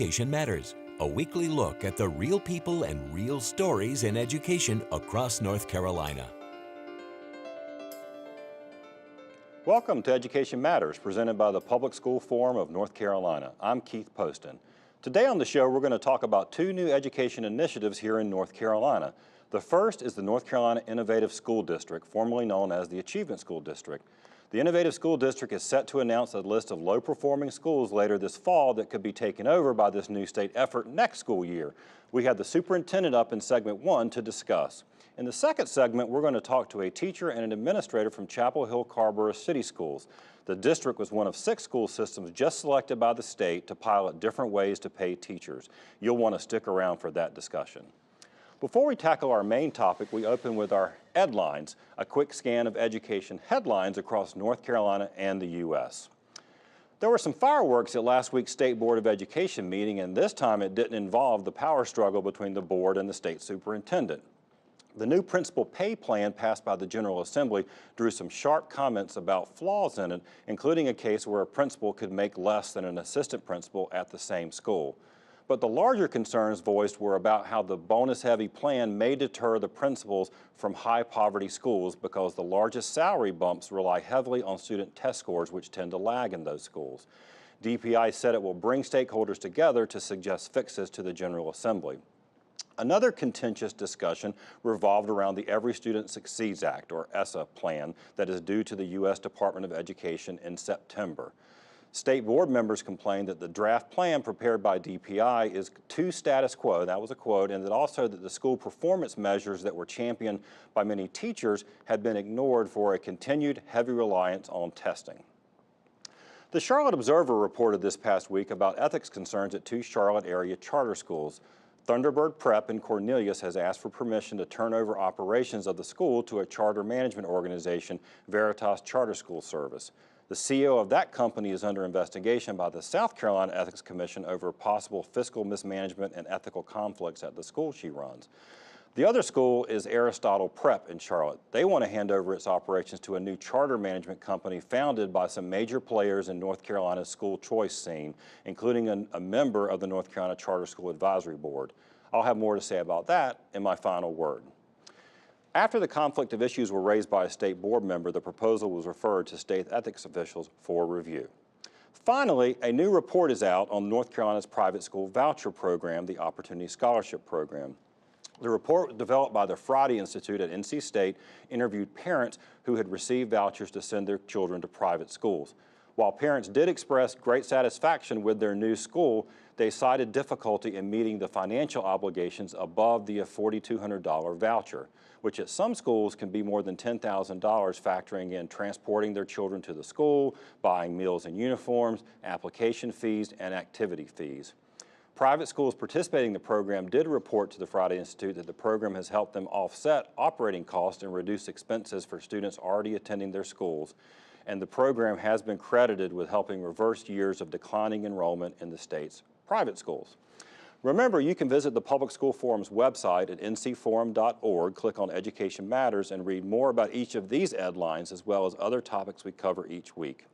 Education Matters, a weekly look at the real people and real stories in education across North Carolina. Welcome to Education Matters, presented by the Public School Forum of North Carolina. I'm Keith Poston. Today on the show, we're going to talk about two new education initiatives here in North Carolina. The first is the North Carolina Innovative School District, formerly known as the Achievement School District. The Innovative School District is set to announce a list of low-performing schools later this fall that could be taken over by this new state effort next school year. We had the superintendent up in segment 1 to discuss. In the second segment, we're going to talk to a teacher and an administrator from Chapel Hill Carrboro City Schools. The district was one of 6 school systems just selected by the state to pilot different ways to pay teachers. You'll want to stick around for that discussion. Before we tackle our main topic, we open with our Headlines, a quick scan of education headlines across North Carolina and the U.S. There were some fireworks at last week's State Board of Education meeting, and this time it didn't involve the power struggle between the board and the state superintendent. The new principal pay plan passed by the General Assembly drew some sharp comments about flaws in it, including a case where a principal could make less than an assistant principal at the same school. But the larger concerns voiced were about how the bonus-heavy plan may deter the principals from high-poverty schools because the largest salary bumps rely heavily on student test scores, which tend to lag in those schools. DPI said it will bring stakeholders together to suggest fixes to the General Assembly. Another contentious discussion revolved around the Every Student Succeeds Act, or ESSA plan, that is due to the U.S. Department of Education in September. State board members complained that the draft plan prepared by DPI is too status quo, that was a quote, and that also that the school performance measures that were championed by many teachers had been ignored for a continued heavy reliance on testing. The Charlotte Observer reported this past week about ethics concerns at 2 Charlotte area charter schools. Thunderbird Prep in Cornelius has asked for permission to turn over operations of the school to a charter management organization, Veritas Charter School Service. The CEO of that company is under investigation by the South Carolina Ethics Commission over possible fiscal mismanagement and ethical conflicts at the school she runs. The other school is Aristotle Prep in Charlotte. They want to hand over its operations to a new charter management company founded by some major players in North Carolina's school choice scene, including a member of the North Carolina Charter School Advisory Board. I'll have more to say about that in my final word. After the conflict of issues were raised by a state board member, the proposal was referred to state ethics officials for review. Finally, a new report is out on North Carolina's private school voucher program, the Opportunity Scholarship Program. The report, developed by the Friday Institute at NC State, interviewed parents who had received vouchers to send their children to private schools. While parents did express great satisfaction with their new school, they cited difficulty in meeting the financial obligations above the $4,200 voucher, which at some schools can be more than $10,000, factoring in transporting their children to the school, buying meals and uniforms, application fees, and activity fees. Private schools participating in the program did report to the Friday Institute that the program has helped them offset operating costs and reduce expenses for students already attending their schools, and the program has been credited with helping reverse years of declining enrollment in the state's private schools. Remember, you can visit the Public School Forum's website at ncforum.org, click on Education Matters, and read more about each of these headlines as well as other topics we cover each week.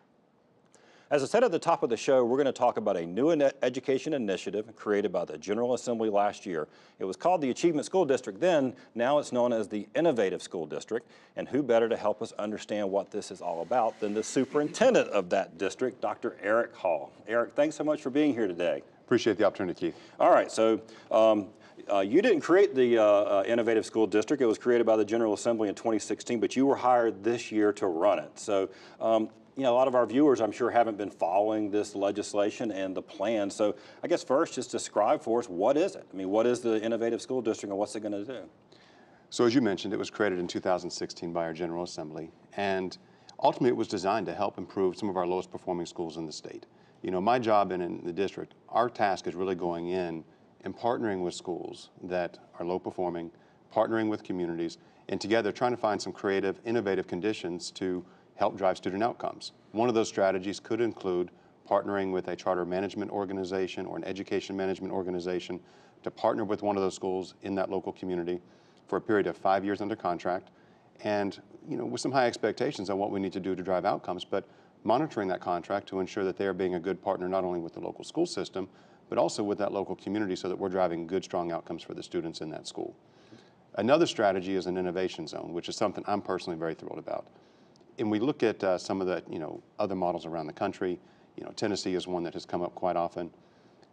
As I said at the top of the show, we're going to talk about a new education initiative created by the General Assembly last year. It was called the Achievement School District then, now it's known as the Innovative School District. And who better to help us understand what this is all about than the superintendent of that district, Dr. Eric Hall. Eric, thanks so much for being here today. Appreciate the opportunity, Keith. All right, so you didn't create the Innovative School District. It was created by the General Assembly in 2016, but you were hired this year to run it. So, you know, a lot of our viewers, I'm sure, haven't been following this legislation and the plan. So I guess first, just describe for us, what is it? I mean, what is the Innovative School District and what's it going to do? So as you mentioned, it was created in 2016 by our General Assembly, and ultimately it was designed to help improve some of our lowest performing schools in the state. You know, my job in the district, our task is really going in and partnering with schools that are low performing, partnering with communities, and together trying to find some creative, innovative conditions to help drive student outcomes. One of those strategies could include partnering with a charter management organization or an education management organization to partner with one of those schools in that local community for a period of 5 years under contract, and with some high expectations on what we need to do to drive outcomes, but monitoring that contract to ensure that they are being a good partner not only with the local school system, but also with that local community so that we're driving good, strong outcomes for the students in that school. Another strategy is an innovation zone, which is something I'm personally very thrilled about. And we look at some of the other models around the country. Tennessee is one that has come up quite often.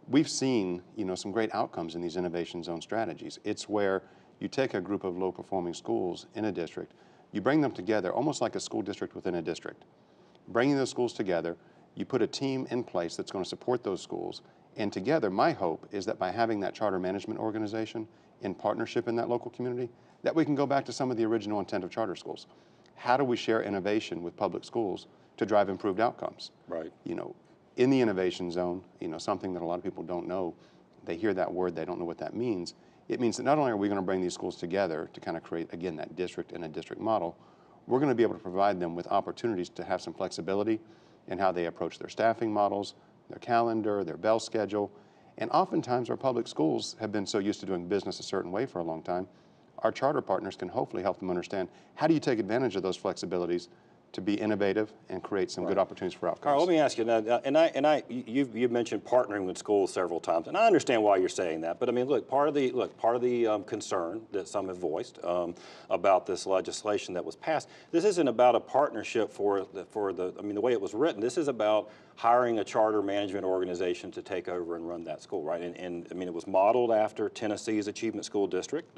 We've seen some great outcomes in these innovation zone strategies. It's where you take a group of low-performing schools in a district, you bring them together almost like a school district within a district. Bringing those schools together, you put a team in place that's going to support those schools, and together my hope is that by having that charter management organization in partnership in that local community, that we can go back to some of the original intent of charter schools. How do we share innovation with public schools to drive improved outcomes? Right. In the innovation zone, something that a lot of people don't know, they hear that word, they don't know what that means. It means that not only are we going to bring these schools together to kind of create, again, that district and a district model, we're going to be able to provide them with opportunities to have some flexibility in how they approach their staffing models, their calendar, their bell schedule. And oftentimes our public schools have been so used to doing business a certain way for a long time, our charter partners can hopefully help them understand how do you take advantage of those flexibilities to be innovative and create some good opportunities for outcomes. All right, let me ask you now, you've mentioned partnering with schools several times, and I understand why you're saying that. But I mean, look, part of the concern that some have voiced about this legislation that was passed, this isn't about a partnership for the way it was written. This is about hiring a charter management organization to take over and run that school, right? And I mean, it was modeled after Tennessee's Achievement School District.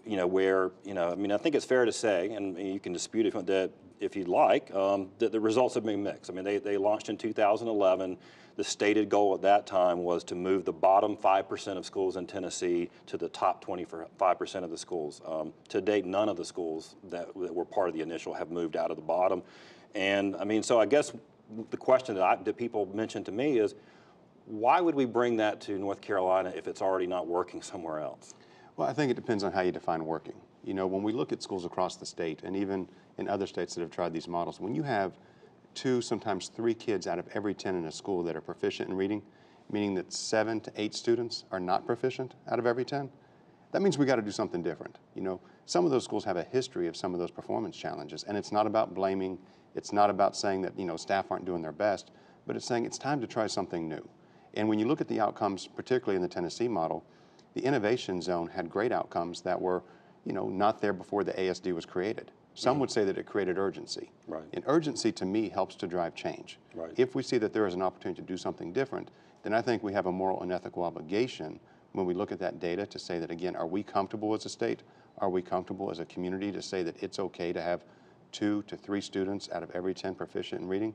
Where, I think it's fair to say, and you can dispute it, that if you'd like, that the results have been mixed. I mean, they launched in 2011. The stated goal at that time was to move the bottom 5% of schools in Tennessee to the top 25% of the schools. To date, none of the schools that were part of the initial have moved out of the bottom. And I mean, so I guess the question that people mentioned to me is, why would we bring that to North Carolina if it's already not working somewhere else? Well, I think it depends on how you define working. When we look at schools across the state, and even in other states that have tried these models, when you have 2, sometimes 3 kids out of every 10 in a school that are proficient in reading, meaning that 7 to 8 students are not proficient out of every 10, that means we got to do something different. Some of those schools have a history of some of those performance challenges, and it's not about blaming, it's not about saying that staff aren't doing their best, but it's saying it's time to try something new. And when you look at the outcomes, particularly in the Tennessee model, the innovation zone had great outcomes that were, not there before the ASD was created. Some would say that it created urgency. Right. And urgency to me helps to drive change. Right. If we see that there is an opportunity to do something different, then I think we have a moral and ethical obligation when we look at that data to say that, again, are we comfortable as a state? Are we comfortable as a community to say that it's okay to have 2 to 3 students out of every 10 proficient in reading?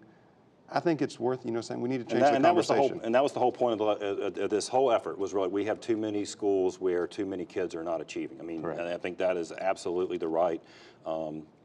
I think it's worth, saying we need to change the conversation. And that was the whole point of this whole effort was really we have too many schools where too many kids are not achieving. I mean, and I think that is absolutely the right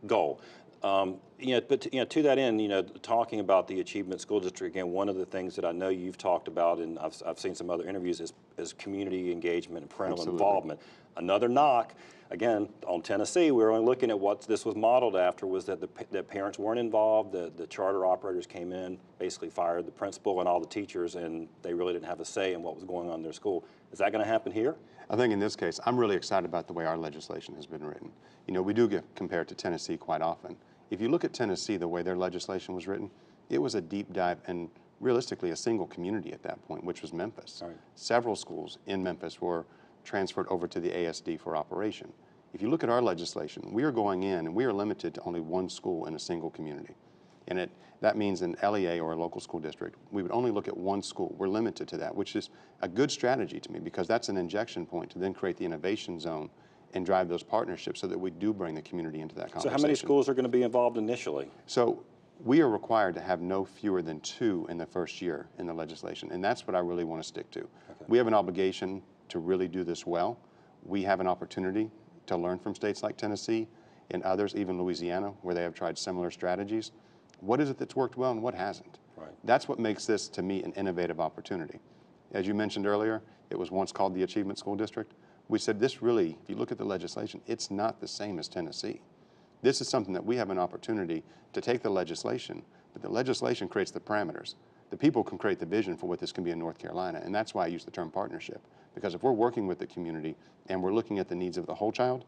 goal. But to that end, talking about the Achievement School District again, one of the things that I know you've talked about, and I've seen some other interviews, is community engagement and parental involvement. Another knock, again, on Tennessee, we were only looking at what this was modeled after was that that parents weren't involved, the charter operators came in, basically fired the principal and all the teachers, and they really didn't have a say in what was going on in their school. Is that going to happen here? I think in this case, I'm really excited about the way our legislation has been written. We do get compared to Tennessee quite often. If you look at Tennessee, the way their legislation was written, it was a deep dive and realistically a single community at that point, which was Memphis. Right. Several schools in Memphis were transferred over to the ASD for operation. If you look at our legislation, we are going in and we are limited to only 1 school in a single community. And that means an LEA or a local school district, we would only look at 1 school. We're limited to that, which is a good strategy to me because that's an injection point to then create the innovation zone and drive those partnerships so that we do bring the community into that conversation. So how many schools are going to be involved initially? So we are required to have no fewer than 2 in the first year in the legislation, and that's what I really want to stick to. Okay. We have an obligation to really do this well. We have an opportunity to learn from states like Tennessee and others, even Louisiana, where they have tried similar strategies. What is it that's worked well and what hasn't? Right. That's what makes this, to me, an innovative opportunity. As you mentioned earlier, it was once called the Achievement School District. We said this really, if you look at the legislation, it's not the same as Tennessee. This is something that we have an opportunity to take the legislation, but the legislation creates the parameters. The people can create the vision for what this can be in North Carolina, and that's why I use the term partnership. Because if we're working with the community and we're looking at the needs of the whole child,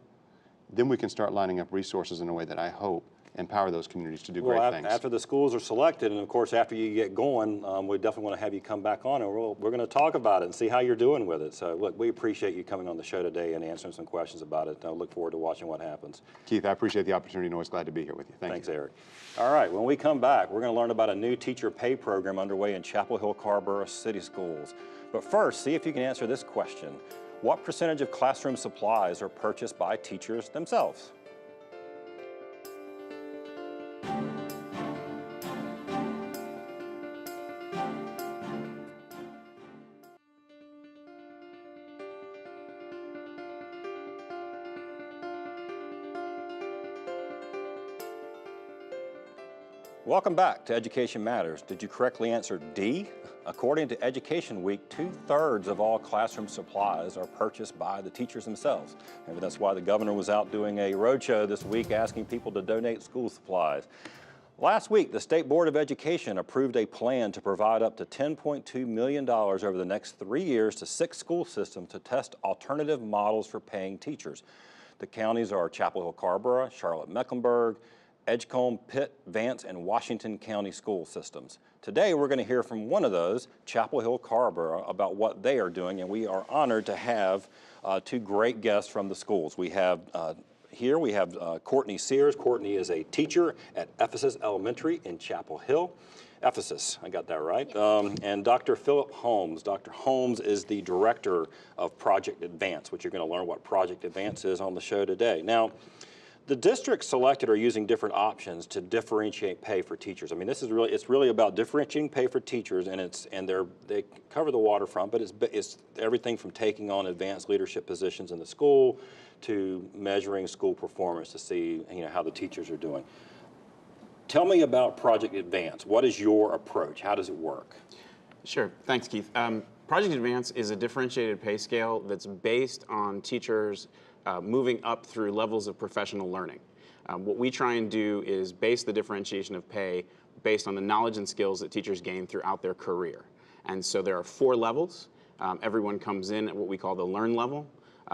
then we can start lining up resources in a way that I hope empower those communities to do Well, great things. after the schools are selected, and of course after you get going, we definitely want to have you come back on, and we're going to talk about it and see how you're doing with it. So look, we appreciate you coming on the show today and answering some questions about it. I look forward to watching what happens. Keith, I appreciate the opportunity and always glad to be here with you. Thanks, Eric. All right, when we come back, we're going to learn about a new teacher pay program underway in Chapel Hill Carrboro City Schools. But first, see if you can answer this question. What percentage of classroom supplies are purchased by teachers themselves? Welcome back to Education Matters. Did you correctly answer D? According to Education Week, 2/3 of all classroom supplies are purchased by the teachers themselves. Maybe that's why the governor was out doing a roadshow this week asking people to donate school supplies. Last week, the State Board of Education approved a plan to provide up to $10.2 million over the next 3 years to 6 school systems to test alternative models for paying teachers. The counties are Chapel Hill Carrboro, Charlotte-Mecklenburg, Edgecombe, Pitt, Vance, and Washington County school systems. Today, we're going to hear from one of those, Chapel Hill Carrboro, about what they are doing, and we are honored to have 2 great guests from the schools. We have here Courtney Sears. Courtney is a teacher at Ephesus Elementary in Chapel Hill. Ephesus, I got that right. And Dr. Philip Holmes. Dr. Holmes is the director of Project Advance, which you're going to learn what Project Advance is on the show today. Now, the districts selected are using different options to differentiate pay for teachers. I mean, it's really about differentiating pay for teachers, and they cover the waterfront, but it's everything from taking on advanced leadership positions in the school to measuring school performance to see how the teachers are doing. Tell me about Project Advance. What is your approach? How does it work? Sure. Thanks, Keith. Project Advance is a differentiated pay scale that's based on teachers moving up through levels of professional learning. What we try and do is base the differentiation of pay based on the knowledge and skills that teachers gain throughout their career. And so there are 4 levels. Everyone comes in at what we call the learn level.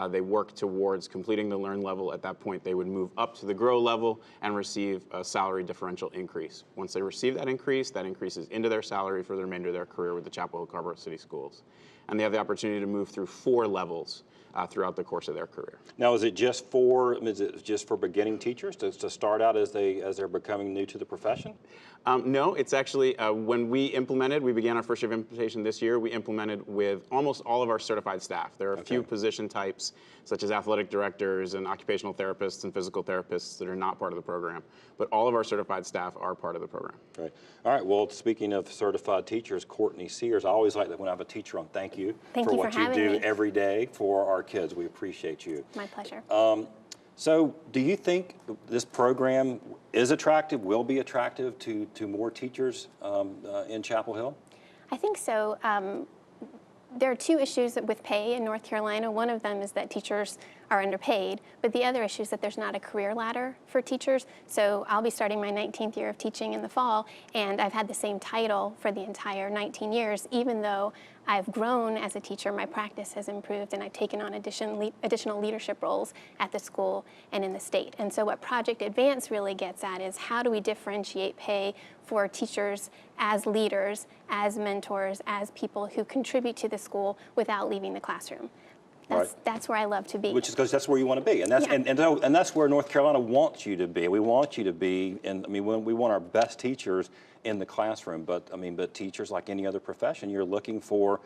They work towards completing the learn level. At that point, they would move up to the grow level and receive a salary differential increase. Once they receive that increases into their salary for the remainder of their career with the Chapel Hill Carrboro City Schools. And they have the opportunity to move through 4 levels throughout the course of their career. Now, is it just for beginning teachers to start out as they're becoming new to the profession? No, it's actually when we began our first year of implementation this year. We implemented with almost all of our certified staff. There are a few position types, such as athletic directors and occupational therapists and physical therapists, that are not part of the program. But all of our certified staff are part of the program. Right. All right. Well, speaking of certified teachers, Courtney Sears, I always like that when I have a teacher on. Thank you for what you do every day for our kids. We appreciate you. My pleasure. So do you think this program is attractive, will be attractive to more teachers in Chapel Hill? I think so. There are 2 issues with pay in North Carolina. One of them is that teachers are underpaid, but the other issue is that there's not a career ladder for teachers. So I'll be starting my 19th year of teaching in the fall, and I've had the same title for the entire 19 years. Even though I've grown as a teacher, my practice has improved, and I've taken on additional leadership roles at the school and in the state. And so what Project Advance really gets at is how do we differentiate pay for teachers as leaders, as mentors, as people who contribute to the school without leaving the classroom. That's where I love to be. Which is because that's where you want to be, and that's where North Carolina wants you to be. We want you to be, and we want our best teachers in the classroom. But teachers, like any other profession, you're looking for,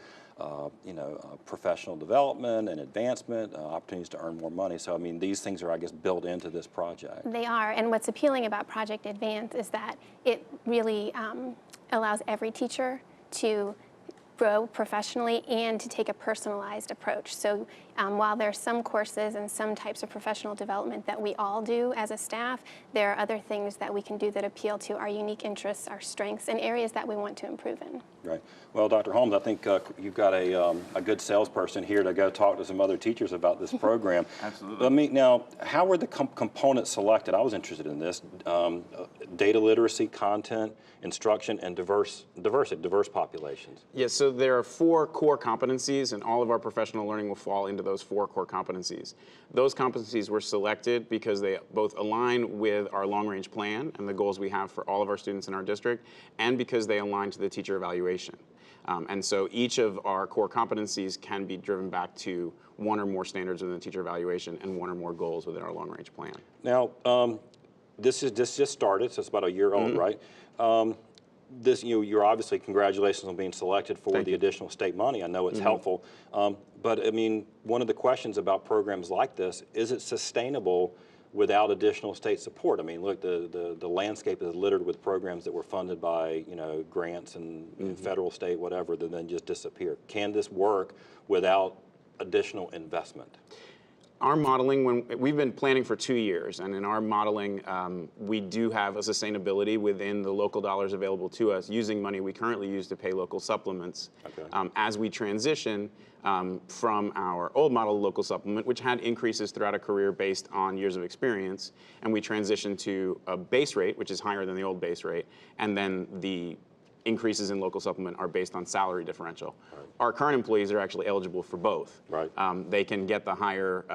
professional development and advancement, opportunities to earn more money. So these things are, I guess, built into this project. They are, and what's appealing about Project Advance is that it really allows every teacher to grow professionally and to take a personalized approach. So while there are some courses and some types of professional development that we all do as a staff, there are other things that we can do that appeal to our unique interests, our strengths, and areas that we want to improve in. Right. Well, Dr. Holmes, I think you've got a good salesperson here to go talk to some other teachers about this program. Absolutely. Now, how were the components selected? I was interested in this. data literacy, content, instruction, and diverse populations. Yes, so there are 4 core competencies, and all of our professional learning will fall into those 4 core competencies. Those competencies were selected because they both align with our long-range plan and the goals we have for all of our students in our district, and because they align to the teacher evaluation. And so each of our core competencies can be driven back to 1 or more standards within the teacher evaluation and 1 or more goals within our long-range plan. Now, this just started, so it's about a year old, right? You're obviously, congratulations on being selected for the additional state money. I know it's helpful, but I mean, one of the questions about programs like this, is it sustainable without additional state support? I mean, look, the landscape is littered with programs that were funded by, grants and federal, state, whatever, that then just disappear. Can this work without additional investment? Our modeling, we've been planning for 2 years, and in our modeling, we do have a sustainability within the local dollars available to us using money we currently use to pay local supplements. Okay. As we transition from our old model local supplement, which had increases throughout a career based on years of experience, and we transition to a base rate, which is higher than the old base rate, and then the increases in local supplement are based on salary differential. Right. Our current employees are actually eligible for both. Right. They can get the higher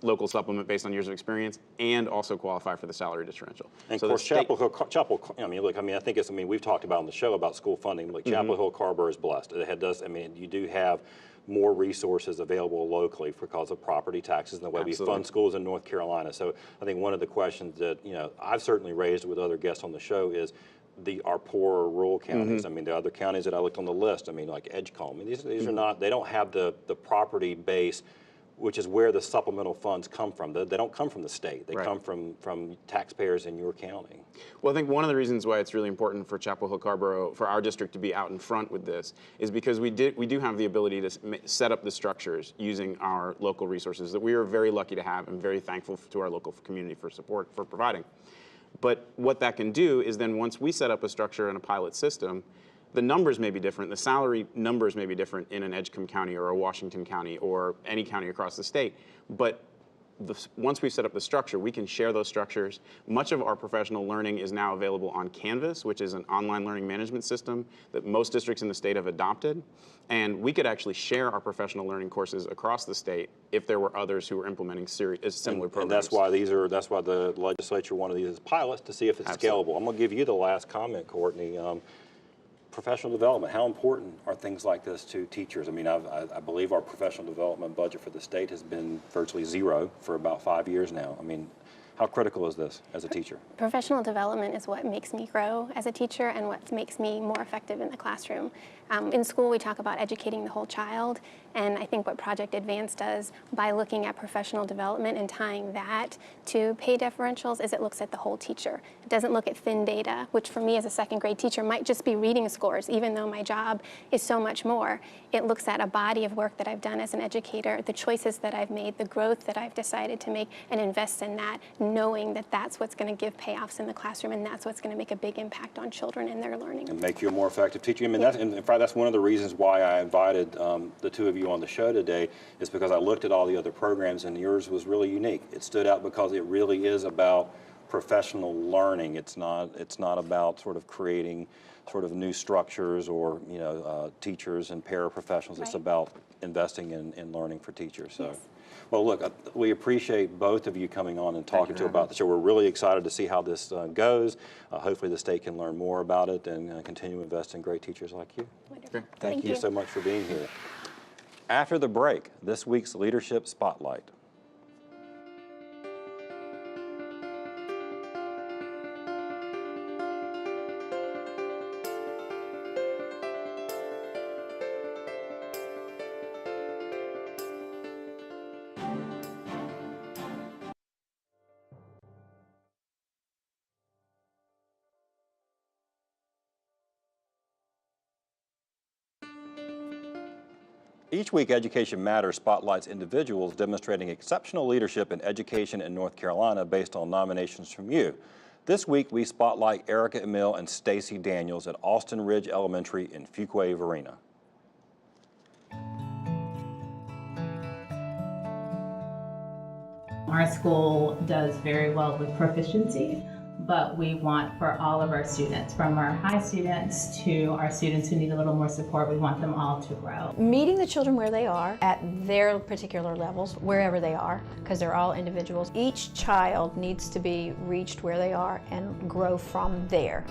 local supplement based on years of experience and also qualify for the salary differential. And so of course, Chapel Hill, I mean, look, I think it's, we've talked about on the show about school funding, like Chapel Hill Carrboro is blessed. You do have more resources available locally because of property taxes and the way we fund schools in North Carolina. So I think one of the questions that, I've certainly raised with other guests on the show is our poorer rural counties. I mean, the other counties that I looked on the list, like Edgecombe, these are not, they don't have the property base, which is where the supplemental funds come from. They don't come from the state. They come from taxpayers in your county. Well, I think one of the reasons why it's really important for Chapel Hill Carrboro, for our district to be out in front with this, is because we do have the ability to set up the structures using our local resources that we are very lucky to have and very thankful to our local community for support for providing. But what that can do is then once we set up a structure and a pilot system, the numbers may be different, the salary numbers may be different in an Edgecombe County or a Washington County or any county across the state, but once we set up the structure, we can share those structures. Much of our professional learning is now available on Canvas, which is an online learning management system that most districts in the state have adopted. And we could actually share our professional learning courses across the state if there were others who were implementing similar programs. And that's why the legislature wanted these as pilots to see if it's scalable. I'm going to give you the last comment, Courtney. Professional development, how important are things like this to teachers? I mean, I believe our professional development budget for the state has been virtually zero for about 5 years now. I mean, how critical is this as a teacher? Professional development is what makes me grow as a teacher and what makes me more effective in the classroom. In school, we talk about educating the whole child, and I think what Project Advance does by looking at professional development and tying that to pay differentials is it looks at the whole teacher. It doesn't look at thin data, which for me as a second grade teacher might just be reading scores, even though my job is so much more. It looks at a body of work that I've done as an educator, the choices that I've made, the growth that I've decided to make, and invest in that, knowing that that's what's going to give payoffs in the classroom, and that's what's going to make a big impact on children and their learning. And make you a more effective teacher. I mean, in fact, that's one of the reasons why I invited the two of you on the show today, is because I looked at all the other programs and yours was really unique. It stood out because it really is about professional learning. It's not about sort of creating sort of new structures or teachers and paraprofessionals. Right. It's about investing in learning for teachers. So. Yes. Well, look, we appreciate both of you coming on and talking to about the show. We're really excited to see how this goes. Hopefully the state can learn more about it and continue to invest in great teachers like you. Wonderful. Thank you so much for being here. After the break, this week's Leadership Spotlight. Each week, Education Matters spotlights individuals demonstrating exceptional leadership in education in North Carolina based on nominations from you. This week, we spotlight Erica Emil and Stacy Daniels at Austin Ridge Elementary in Fuquay-Varina. Our school does very well with proficiency, but we want for all of our students, from our high students to our students who need a little more support, we want them all to grow. Meeting the children where they are, at their particular levels, wherever they are, because they're all individuals. Each child needs to be reached where they are and grow from there.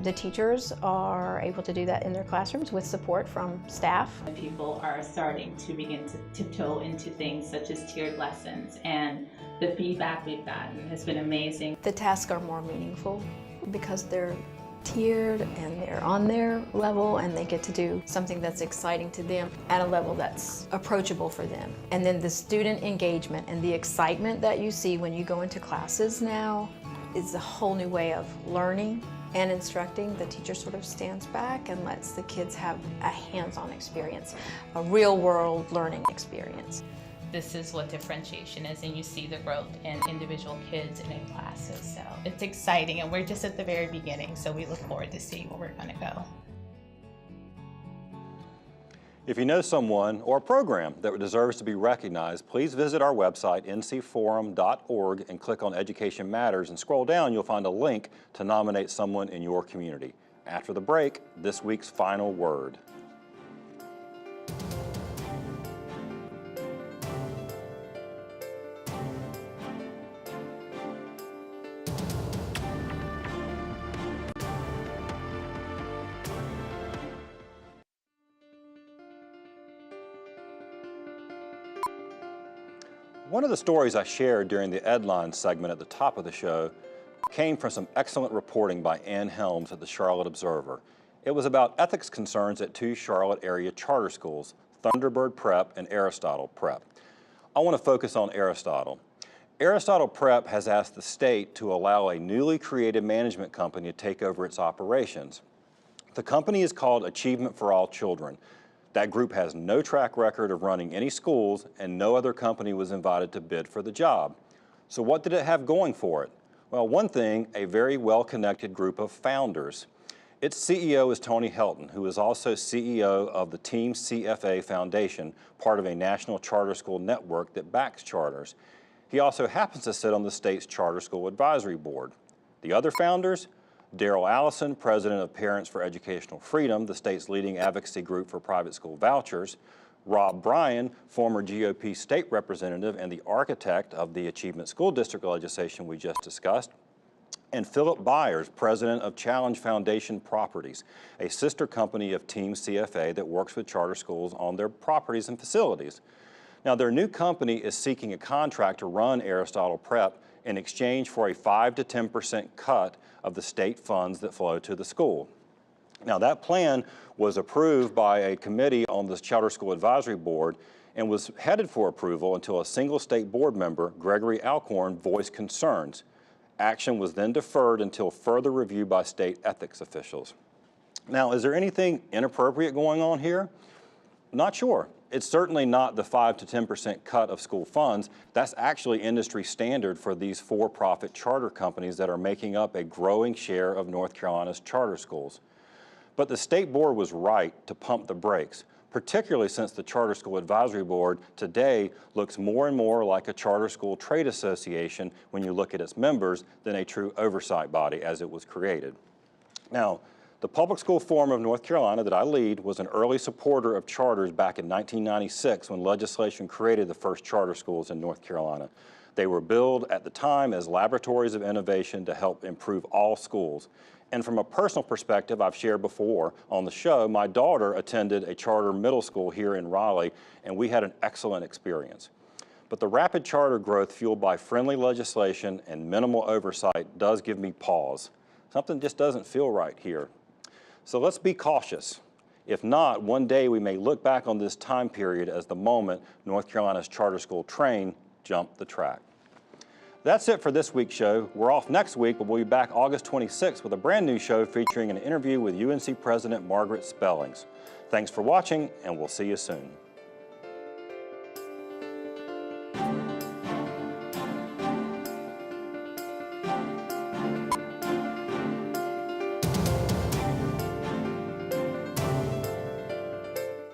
The teachers are able to do that in their classrooms with support from staff. People are starting to begin to tiptoe into things such as tiered lessons, and the feedback we've gotten has been amazing. The tasks are more meaningful because they're tiered and they're on their level, and they get to do something that's exciting to them at a level that's approachable for them. And then the student engagement and the excitement that you see when you go into classes now is a whole new way of learning and instructing. The teacher sort of stands back and lets the kids have a hands-on experience, a real-world learning experience. This is what differentiation is, and you see the growth in individual kids and in classes. So it's exciting, and we're just at the very beginning, so we look forward to seeing where we're going to go. If you know someone or a program that deserves to be recognized, please visit our website, ncforum.org, and click on Education Matters, and scroll down, you'll find a link to nominate someone in your community. After the break, this week's final word. One of the stories I shared during the Edline segment at the top of the show came from some excellent reporting by Ann Helms at the Charlotte Observer. It was about ethics concerns at two Charlotte area charter schools, Thunderbird Prep and Aristotle Prep. I want to focus on Aristotle. Aristotle Prep has asked the state to allow a newly created management company to take over its operations. The company is called Achievement for All Children. That group has no track record of running any schools, and no other company was invited to bid for the job. So what did it have going for it? Well, one thing, a very well-connected group of founders. Its CEO is Tony Helton, who is also CEO of the Team CFA Foundation, part of a national charter school network that backs charters. He also happens to sit on the state's Charter School Advisory Board. The other founders? Daryl Allison, president of Parents for Educational Freedom, the state's leading advocacy group for private school vouchers. Rob Bryan, former GOP state representative and the architect of the Achievement School District legislation we just discussed. And Philip Byers, president of Challenge Foundation Properties, a sister company of Team CFA that works with charter schools on their properties and facilities. Now, their new company is seeking a contract to run Aristotle Prep in exchange for a 5 to 10% cut of the state funds that flow to the school. Now, that plan was approved by a committee on the Charter School Advisory Board and was headed for approval until a single state board member, Gregory Alcorn, voiced concerns. Action was then deferred until further review by state ethics officials. Now, is there anything inappropriate going on here? Not sure. It's certainly not the 5 to 10% cut of school funds. That's actually industry standard for these for-profit charter companies that are making up a growing share of North Carolina's charter schools. But the state board was right to pump the brakes, particularly since the Charter School Advisory Board today looks more and more like a charter school trade association when you look at its members than a true oversight body as it was created. Now, the Public School Forum of North Carolina that I lead was an early supporter of charters back in 1996 when legislation created the first charter schools in North Carolina. They were billed at the time as laboratories of innovation to help improve all schools. And from a personal perspective, I've shared before on the show, my daughter attended a charter middle school here in Raleigh, and we had an excellent experience. But the rapid charter growth fueled by friendly legislation and minimal oversight does give me pause. Something just doesn't feel right here. So let's be cautious. If not, one day we may look back on this time period as the moment North Carolina's charter school train jumped the track. That's it for this week's show. We're off next week, but we'll be back August 26th with a brand new show featuring an interview with UNC President Margaret Spellings. Thanks for watching, and we'll see you soon.